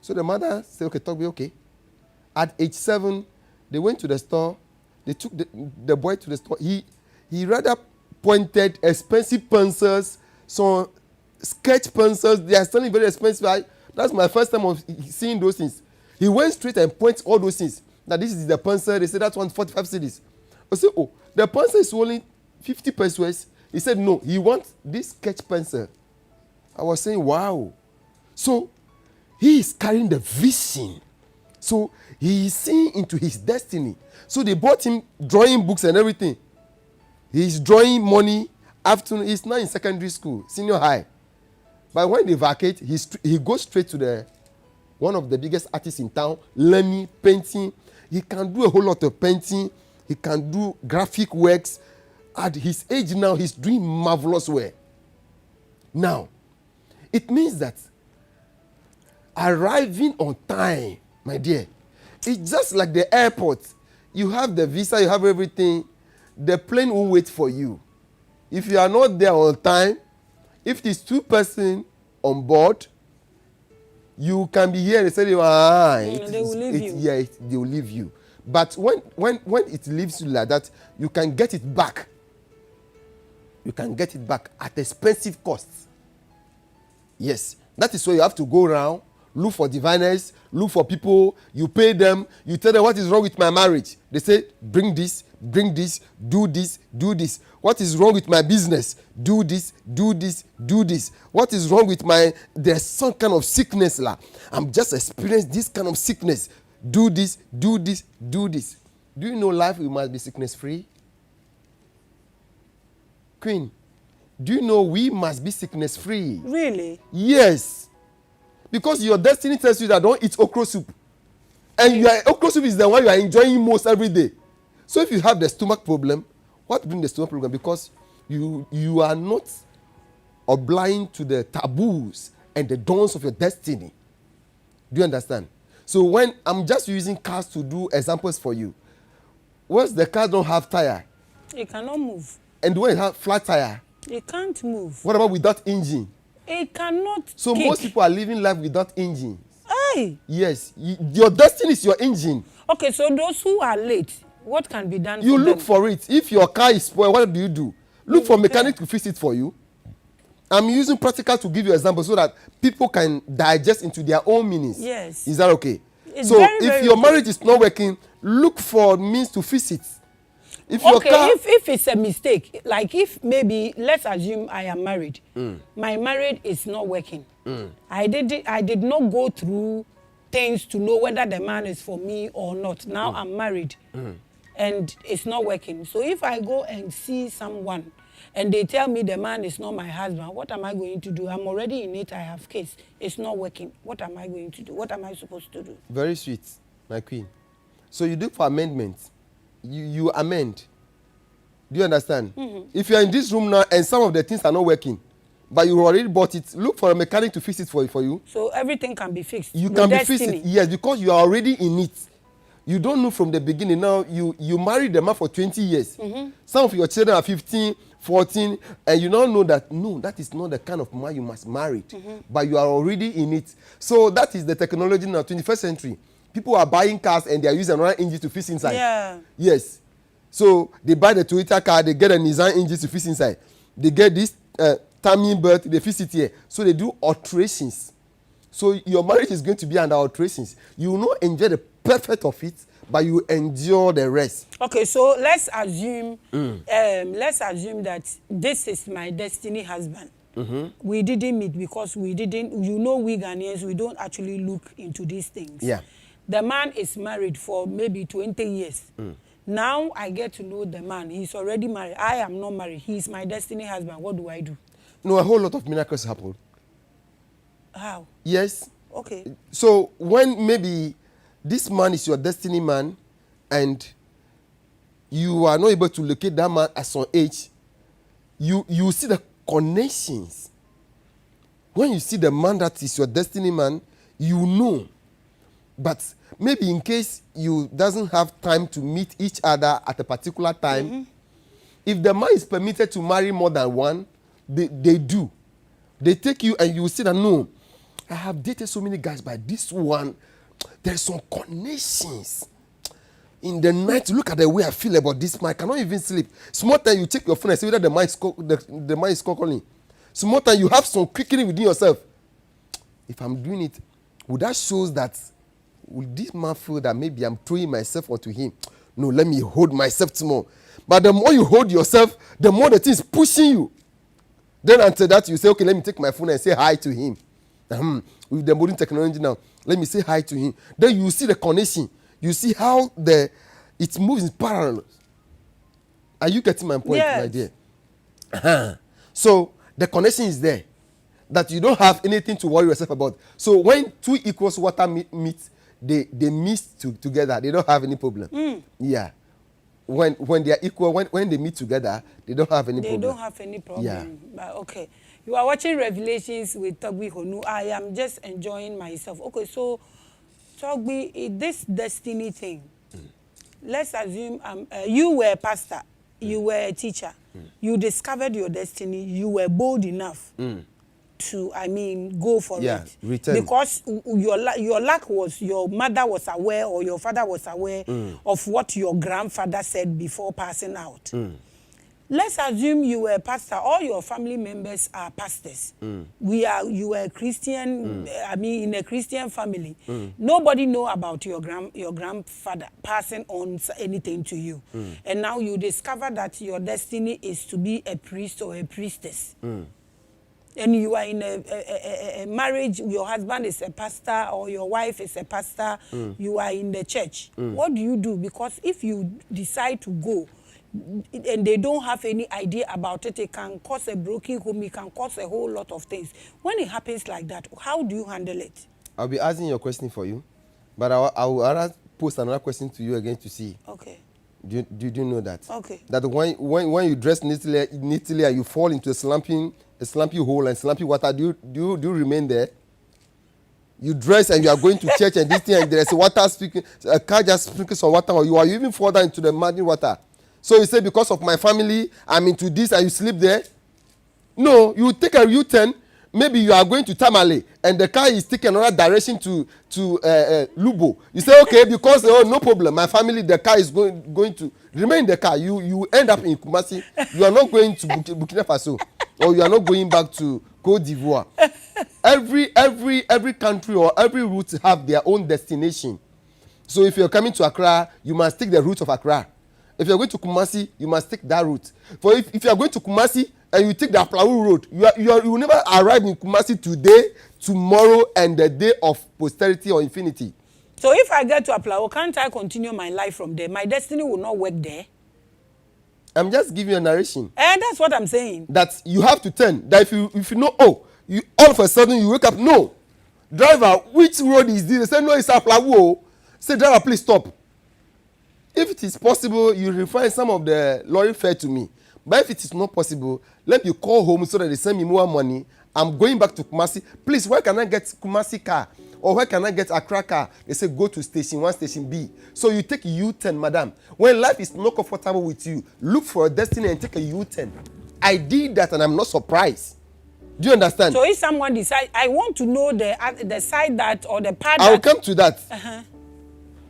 Speaker 2: So the mother said, okay, talk me, okay. At age 7, they went to the store. They took the boy to the store. He rather pointed expensive pencils, some sketch pencils. They are selling very expensive. That's my first time of seeing those things. He went straight and points all those things. Now this is the pencil. They said that's 145 cedis. I said, oh, the pencil is only 50 pesos. He said, no, he wants this sketch pencil. I was saying, wow. So he is carrying the vision. So he is seeing into his destiny. So they bought him drawing books and everything. He's drawing money. Afternoon, he's now in secondary school, senior high. But when they vacate, he goes straight to one of the biggest artists in town, learning, painting. He can do a whole lot of painting. He can do graphic works. At his age now, he's doing marvelous work. Now, it means that arriving on time, my dear, it's just like the airport. You have the visa, you have everything. The plane will wait for you. If you are not there on time, if there's 2 persons on board, you can be here and say, they will leave you. Yeah, they will leave you. But when it leaves you like that, you can get it back. You can get it back at expensive costs. Yes, that is why you have to go around, look for diviners, look for people, you pay them, you tell them what is wrong with my marriage. They say, bring this, do this, do this. What is wrong with my business? Do this, do this, do this. What is wrong with there's some kind of sickness. I'm just experiencing this kind of sickness. Do this, do this, do this. Do you know life we must be sickness free? Queen, do you know we must be sickness free?
Speaker 1: Really?
Speaker 2: Yes. Because your destiny tells you that don't eat okra soup. And okra soup is the one you are enjoying most every day. So if you have the stomach problem, what brings the stomach problem? Because you are not obliged to the taboos and the dawns of your destiny. Do you understand? So when I'm just using cars to do examples for you, once the car don't have tire,
Speaker 1: it cannot move.
Speaker 2: And when it has flat tire,
Speaker 1: it can't move.
Speaker 2: What about without engine?
Speaker 1: It cannot.
Speaker 2: So
Speaker 1: kick.
Speaker 2: Most people are living life without engine.
Speaker 1: Hey.
Speaker 2: Yes, your destiny is your engine.
Speaker 1: Okay, so those who are late, what can be done?
Speaker 2: You look for it. If your car is spoiled, what do? Look for a mechanic to fix it for you. I'm using practical to give you an example so that people can digest into their own meanings.
Speaker 1: Yes.
Speaker 2: Is that okay?
Speaker 1: It's
Speaker 2: so
Speaker 1: very,
Speaker 2: if
Speaker 1: very
Speaker 2: your
Speaker 1: okay.
Speaker 2: marriage is not working, look for means to fix it.
Speaker 1: If it's a mistake, like if maybe let's assume I am married, my marriage is not working. I did not go through things to know whether the man is for me or not. Now I'm married, and it's not working. So if I go and see someone, and they tell me the man is not my husband, what am I going to do? I'm already in it. I have kids. It's not working. What am I going to do? What am I supposed to do?
Speaker 2: Very sweet, my queen. So you do for amendments. You amend. Do you understand? If you are in this room now and some of the things are not working, but you already bought it, look for a mechanic to fix it for you.
Speaker 1: So everything can be fixed.
Speaker 2: You can be fixed, yes, because you are already in it. You don't know from the beginning. Now you married the man for 20 years. Some of your children are 15, 14, and you don't know that, no, that is not the kind of man you must marry. But you are already in it. So that is the technology now, 21st century. People are buying cars and they are using another engine to fix inside.
Speaker 1: Yeah.
Speaker 2: Yes. So they buy the Toyota car, they get a Nissan engine to fix inside. They get this timing belt, they fix it here. So they do alterations. So your marriage is going to be under alterations. You will not enjoy the perfect of it, but you endure the rest.
Speaker 1: Okay, so let's assume that this is my destiny husband. We didn't meet because we Ghanaians, we don't actually look into these things.
Speaker 2: Yeah.
Speaker 1: The man is married for maybe 20 years. Now I get to know the man. He's already married. I am not married. He's my destiny husband. What do I do?
Speaker 2: No, a whole lot of miracles happen.
Speaker 1: How?
Speaker 2: Yes.
Speaker 1: Okay.
Speaker 2: So when maybe this man is your destiny man and you are not able to locate that man at some age, you see the connections. When you see the man that is your destiny man, you know But maybe in case you doesn't have time to meet each other at a particular time, if the man is permitted to marry more than one, they do. They take you and you see that, no, I have dated so many guys, but this one, there's some connections. In the night, look at the way I feel about this man. I cannot even sleep. Small time you check your phone and see whether the man is calling. Small time you have some quickening within yourself. If I'm doing it, would that shows that will this man feel that maybe I'm throwing myself onto him? No, let me hold myself some more. But the more you hold yourself, the more the thing is pushing you. Then after that, you say, okay, let me take my phone and say hi to him. With the modern technology now, let me say hi to him. Then you see the connection. You see how it moves in parallel. Are you getting my point,
Speaker 1: yes.
Speaker 2: my dear? So the connection is there. That you don't have anything to worry yourself about. So when two equals water meet, they mix together. They don't have any problem. Yeah. When they are equal, when they meet together, they don't have any problem.
Speaker 1: They don't have any problem.
Speaker 2: Yeah.
Speaker 1: But okay. You are watching Revelations with Togbi Honu. I am just enjoying myself. Okay, so Togbi, this destiny thing, let's assume you were a pastor, you were a teacher, you discovered your destiny, you were bold enough to, go for it.
Speaker 2: Return.
Speaker 1: Because your luck was, your mother was aware or your father was aware of what your grandfather said before passing out. Let's assume you were a pastor. All your family members are pastors. You were a Christian. In a Christian family. Nobody know about your grandfather passing on anything to you, and now you discover that your destiny is to be a priest or a priestess. And you are in a marriage. Your husband is a pastor or your wife is a pastor. You are in the church. What do you do? Because if you decide to go, and they don't have any idea about it, it can cause a broken home, it can cause a whole lot of things. When it happens like that, how do you handle it?
Speaker 2: I'll be asking your question for you, but I will post another question to you again to see.
Speaker 1: Okay.
Speaker 2: Do you know that?
Speaker 1: Okay.
Speaker 2: That when you dress neatly and you fall into a slumpy hole and slumpy water, do you remain there? You dress and you are going to church and this thing and there is water speaking, a car just sprinkles some water, or you are even fall down into the muddy water. So you say, because of my family, I'm into this, and you sleep there? No, you take a U-turn. Maybe you are going to Tamale, and the car is taking another direction to Lubo. You say, okay, because no problem, my family, the car is going to remain in the car. You end up in Kumasi. You are not going to Burkina Faso, or you are not going back to Côte d'Ivoire. Every country or every route have their own destination. So if you are coming to Accra, you must take the route of Accra. If you are going to Kumasi, you must take that route. For if you are going to Kumasi and you take the Aplawu road, you will never arrive in Kumasi today, tomorrow, and the day of posterity or infinity.
Speaker 1: So if I get to Aplawu, can't I continue my life from there? My destiny will not work there.
Speaker 2: I'm just giving you a narration.
Speaker 1: And that's what I'm saying.
Speaker 2: That you have to turn. That if you know, all of a sudden you wake up, no. Driver, which road is this? They say, no, it's Aplawu. Say, driver, please stop. If it is possible, you refine some of the lorry fare to me. But if it is not possible, let me call home so that they send me more money. I'm going back to Kumasi. Please, where can I get Kumasi car? Or where can I get Accra car? They say, go to station 1, station B. So you take a U-turn, madam. When life is not comfortable with you, look for a destiny and take a U-turn. I did that and I'm not surprised. Do you understand?
Speaker 1: So if someone decides, I want to know the side that, or the part
Speaker 2: I'll come to that.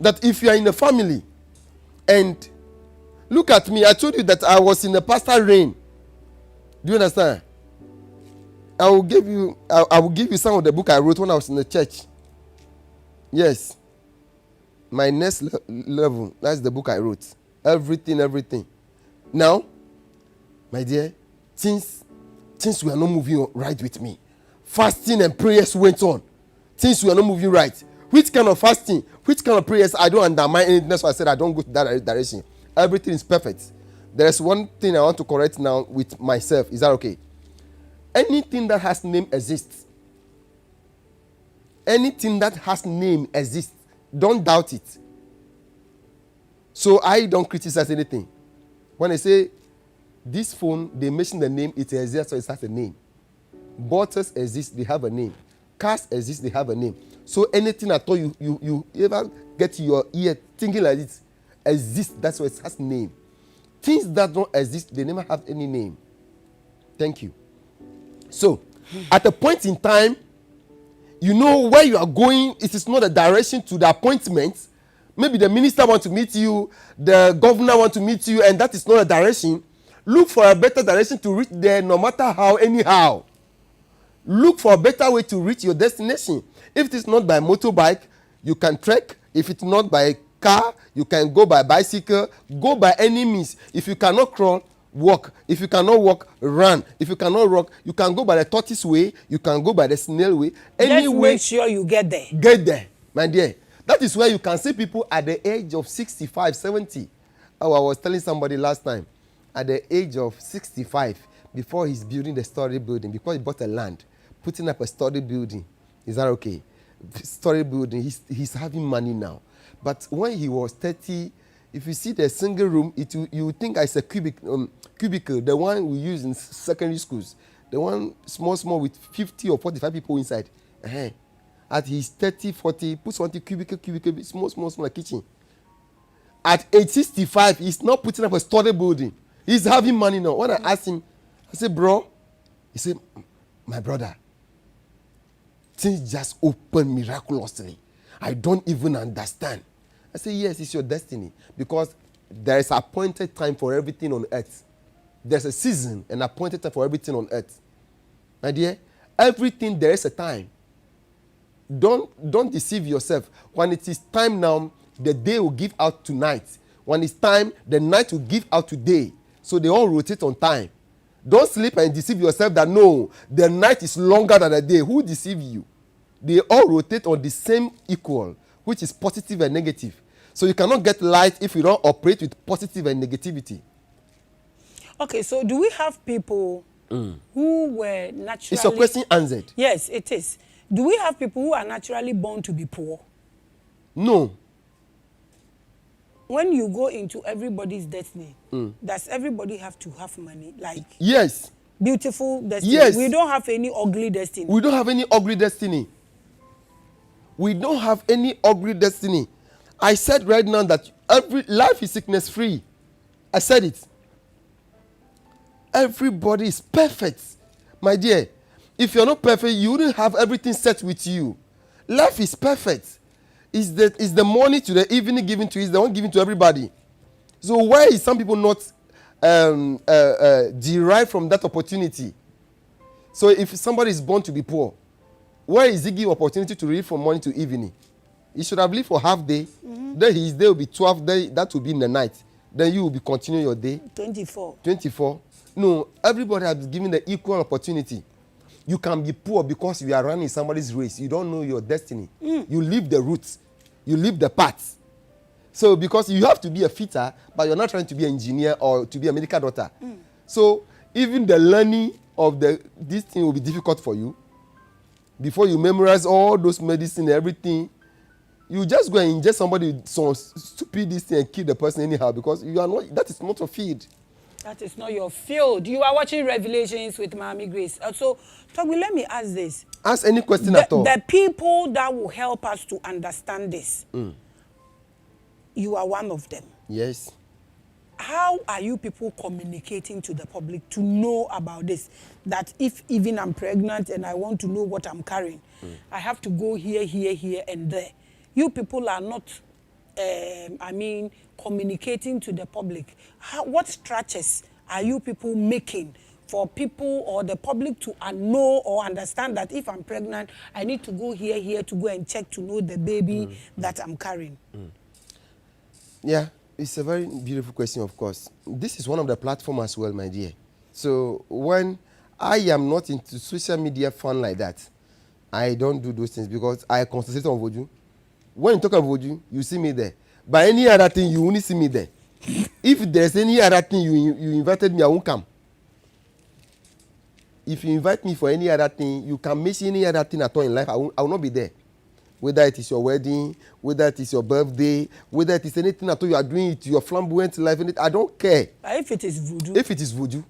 Speaker 2: That if you are in a family, and look at me, I told you that I was in the pastor reign. Do you understand? I will give you some of the book I wrote when I was in the church. Yes. My next level, that's the book I wrote. Everything. Now, my dear, things were not moving right with me. Fasting and prayers went on. Things were not moving right. Which kind of fasting? Which kind of prayers? I don't undermine anything. That's why I said I don't go to that direction. Everything is perfect. There is one thing I want to correct now with myself. Is that okay? Anything that has name exists. Anything that has name exists. Don't doubt it. So I don't criticize anything. When I say this phone, they mention the name, it exists, so it has a name. Bottles exist, they have a name. Cars exist, they have a name. So anything at all you ever get to your ear thinking like this exists, that's why it has name. Things that don't exist, they never have any name. Thank you. So, at a point in time, you know where you are going. It is not a direction to the appointment. Maybe the minister wants to meet you, the governor wants to meet you, and that is not a direction. Look for a better direction to reach there, no matter how, anyhow. Look for a better way to reach your destination. If it is not by motorbike, you can trek. If it's not by car, you can go by bicycle. Go by any means. If you cannot crawl, walk. If you cannot walk, run. If you cannot walk, you can go by the tortoise way. You can go by the snail way.
Speaker 1: Just make sure you get there.
Speaker 2: Get there, my dear. That is where you can see people at the age of 65, 70. Oh, I was telling somebody last time, at the age of 65, before he's building the story building, because he bought a land, putting up a story building. Is that okay? Story building, he's having money now. But when he was 30, if you see the single room, you would think it's a cubicle, the one we use in secondary schools, the one small with 50 or 45 people inside. At his 30, 40, put something cubicle, small like kitchen. At age 65, he's not putting up a story building. He's having money now. When I asked him, I said, bro, he said, my brother, things just open miraculously. I don't even understand. I said, yes, it's your destiny. Because there is appointed time for everything on earth. There's a season and appointed time for everything on earth. My dear, everything there is a time. Don't deceive yourself. When it is time now, the day will give out tonight. When it's time, the night will give out today. So they all rotate on time. Don't sleep and deceive yourself that no, the night is longer than the day. Who deceive you? They all rotate on the same equal, which is positive and negative. So you cannot get light if you don't operate with positive and negativity.
Speaker 1: Okay, so do we have people who were naturally...
Speaker 2: Is your question answered?
Speaker 1: Yes, it is. Do we have people who are naturally born to be poor?
Speaker 2: No.
Speaker 1: When you go into everybody's destiny, does everybody have to have money? Like,
Speaker 2: yes.
Speaker 1: Beautiful destiny.
Speaker 2: Yes.
Speaker 1: We don't have any ugly destiny.
Speaker 2: We don't have any ugly destiny. We don't have any ugly destiny. I said right now that every life is sickness free. I said it. Everybody is perfect. My dear, if you're not perfect, you wouldn't have everything set with you. Life is perfect. It's the morning to the evening given to you. It's the one given to everybody. So why is some people not derived from that opportunity? So if somebody is born to be poor, why is he given opportunity to read from morning to evening? He should have lived for half day. Then his day will be 12 days. That will be in the night. Then you will be continuing your day.
Speaker 1: 24.
Speaker 2: 24. No, everybody has been given the equal opportunity. You can be poor because you are running somebody's race. You don't know your destiny. You leave the roots. You leave the paths. So because you have to be a fitter, but you're not trying to be an engineer or to be a medical doctor. So even the learning of this thing will be difficult for you. Before you memorize all those medicine and everything, you just go and inject somebody with some stupid this thing and kill the person anyhow because you are not. That is not your field.
Speaker 1: That is not your field. You are watching Revelations with Maame Grace. So, Toby, let me ask this.
Speaker 2: Ask any question at all.
Speaker 1: The people that will help us to understand this, you are one of them.
Speaker 2: Yes.
Speaker 1: How are you people communicating to the public to know about this? That if even I'm pregnant and I want to know what I'm carrying, I have to go here, and there. You people are not, communicating to the public. What structures are you people making for people or the public to know or understand that if I'm pregnant, I need to go here to go and check to know the baby that I'm carrying?
Speaker 2: Yeah, it's a very beautiful question, of course. This is one of the platforms as well, my dear. So when I am not into social media fun like that, I don't do those things because I concentrate on Voodoo. When you talk about Voodoo, you see me there. By any other thing, you only see me there. If there's any other thing you invited me, I won't come. If you invite me for any other thing, you can miss any other thing at all in life. I will not be there. Whether it is your wedding, whether it is your birthday, whether it is anything at all you are doing to your flamboyant life, I don't care.
Speaker 1: But if it is Voodoo?
Speaker 2: If it is Voodoo,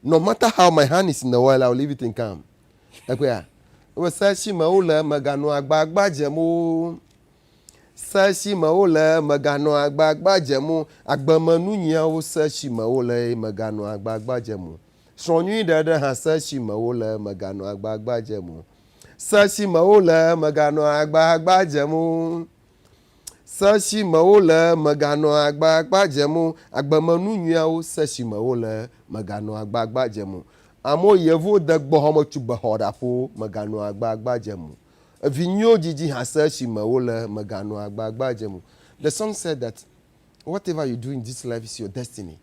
Speaker 2: no matter how my hand is in the oil, I will leave it in calm. Like where? Sashi maula magano agbagba jemu. Sashi maula magano agbagba jemu. Agbamanu nya sashi maula magano agbagba jemu. Sonyu dada ha sashi maula magano agbagba jemu. Sashi maula magano agbagba jemu. Sashi maula magano agbagba jemu. Agbamanu nya sashi maula magano agbagba jemu. Amo yevo dagbo homo chuba hodapo magano agbagba jemu. Vinyo jiji hasashi maola magano agbagba jemu. The song said that whatever you do in this life is your destiny.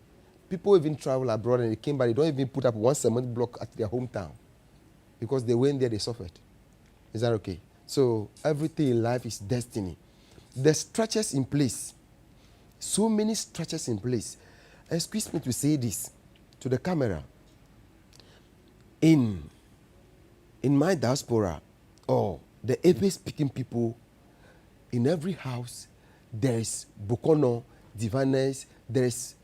Speaker 2: People even travel abroad and they came back, they don't even put up one cement block at their hometown. Because they went there, they suffered. Is that okay? So everything in life is destiny. There's structures in place. So many structures in place. Excuse me to say this to the camera. In my diaspora, or the Epe-speaking people, in every house, there is Bokono, diviners, there's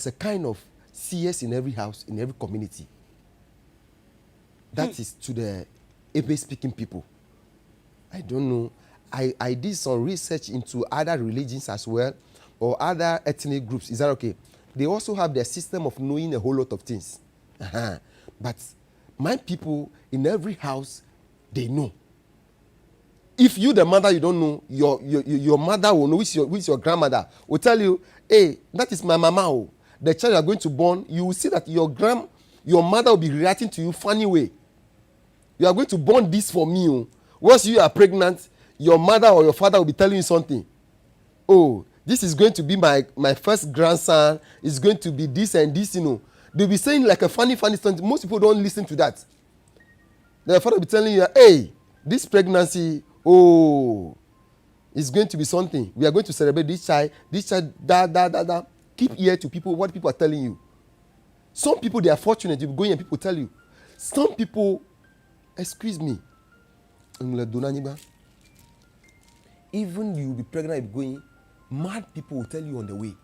Speaker 2: a kind of CS in every house, in every community. That is to the Epe-speaking people. I don't know. I did some research into other religions as well, or other ethnic groups. Is that okay? They also have their system of knowing a whole lot of things. But my people, in every house, they know. If you, the mother, you don't know, your mother will know, which is your grandmother, will tell you, hey, that is my mama. Oh. The child you are going to born, you will see that your mother will be reacting to you funny way. You are going to born this for me. Oh. Once you are pregnant, your mother or your father will be telling you something. Oh, this is going to be my first grandson. It's going to be this and this, you know. They'll be saying like a funny something. Most people don't listen to that. The father will be telling you, hey, this pregnancy, oh, it's going to be something. We are going to celebrate this child, da. Keep ear to people, what people are telling you. Some people, they are fortunate. You go in and people tell you. Some people, excuse me, even you will be pregnant and going, mad people will tell you on the way.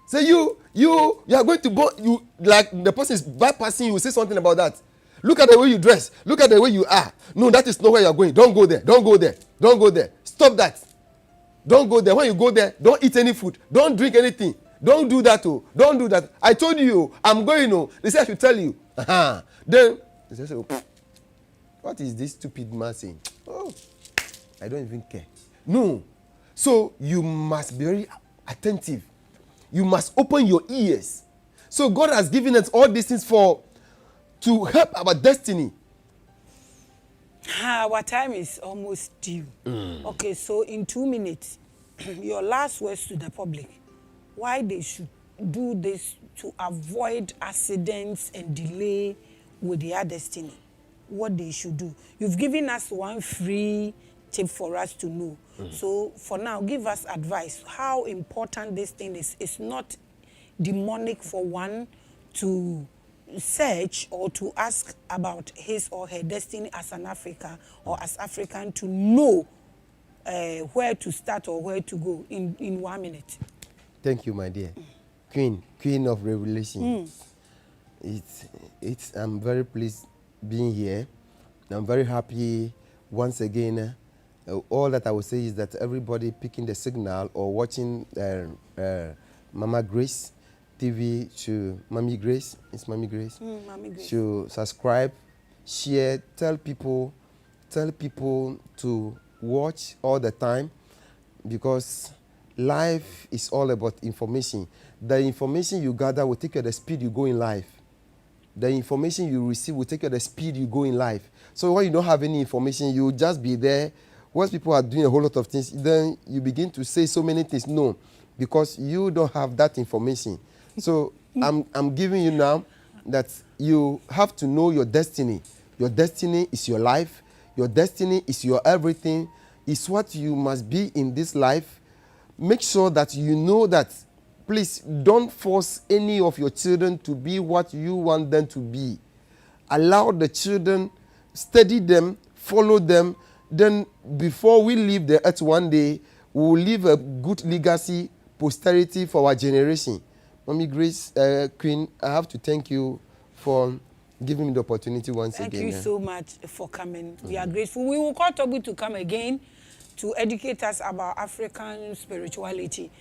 Speaker 2: Say you are going to born, you like the person is bypassing you, say something about that. Look at the way you dress. Look at the way you are. No, that is not where you are going. Don't go there. Don't go there. Don't go there. Stop that. Don't go there. When you go there, don't eat any food. Don't drink anything. Don't do that. Oh. Don't do that. I told you, I'm going. Oh. They say I should tell you. Then they say, what is this stupid man saying? Oh, I don't even care. No. So you must be very attentive. You must open your ears. So God has given us all these things to help our destiny.
Speaker 1: Our time is almost due. Okay, so in 2 minutes, your last words to the public. Why they should do this to avoid accidents and delay with their destiny. What they should do. You've given us one free tip for us to know. So for now, give us advice. How important this thing is. It's not demonic for one to search or to ask about his or her destiny as an African or as African to know where to start or where to go in 1 minute.
Speaker 2: Thank you, my dear. Queen of Revelation. I'm very pleased being here. I'm very happy once again. All that I will say is that everybody picking the signal or watching Mama Grace TV to Mami Grace. It's Mami Grace.
Speaker 1: Mami Grace.
Speaker 2: To subscribe, share, tell people to watch all the time, because life is all about information. The information you gather will take you at the speed you go in life. The information you receive will take you at the speed you go in life. So when you don't have any information, you just be there. Once people are doing a whole lot of things, then you begin to say so many things. No, because you don't have that information. So I'm giving you now that you have to know your destiny. Your destiny is your life. Your destiny is your everything. It's what you must be in this life. Make sure that you know that. Please don't force any of your children to be what you want them to be. Allow the children, study them, follow them. Then before we leave the earth one day, we will leave a good legacy, posterity for our generation. Mommy Grace, Queen, I have to thank you for giving me the opportunity once
Speaker 1: Thank
Speaker 2: again.
Speaker 1: you so much for coming. We are grateful. We will call Toby to come again to educate us about African spirituality.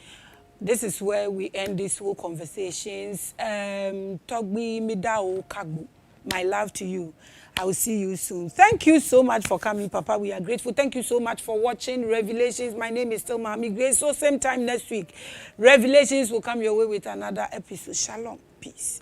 Speaker 1: This is where we end this whole conversations. Toby Midao Kagbu, my love to you. I will see you soon. Thank you so much for coming, Papa. We are grateful. Thank you so much for watching Revelations. My name is still Maame Grace. So same time next week, Revelations will come your way with another episode. Shalom. Peace.